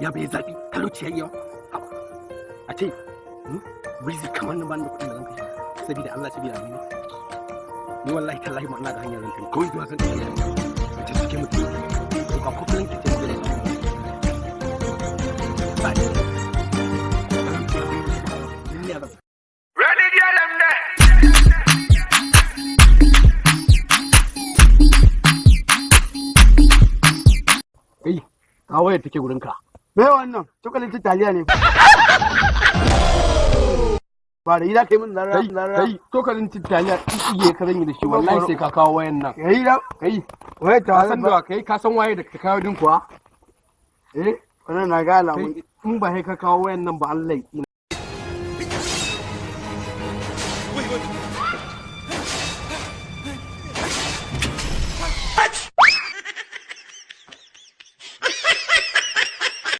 ya bai zaɓi talauci ya yi yawa a ce wizi kamar nan ban da kuɗin da zan kashe saboda Allah saboda Allah ni wallahi tallahi ma ina da hanyar zan tafi kawai zuwa zan tafi ta suke mutum to ka kokarin ki ce da Ready dear them there. Kai kawo ya take gurin ka me wannan cokalin taliya ne ba da ida kai min zarra kai tokalin titaniya iye ka zanyi da shi wallahi sai ka kawo wayan nan yayi da kai wai ta san da kai ka san waye da ka kawo din kuwa wannan na ga alamun in ba sai ka kawo wayan nan ba Allah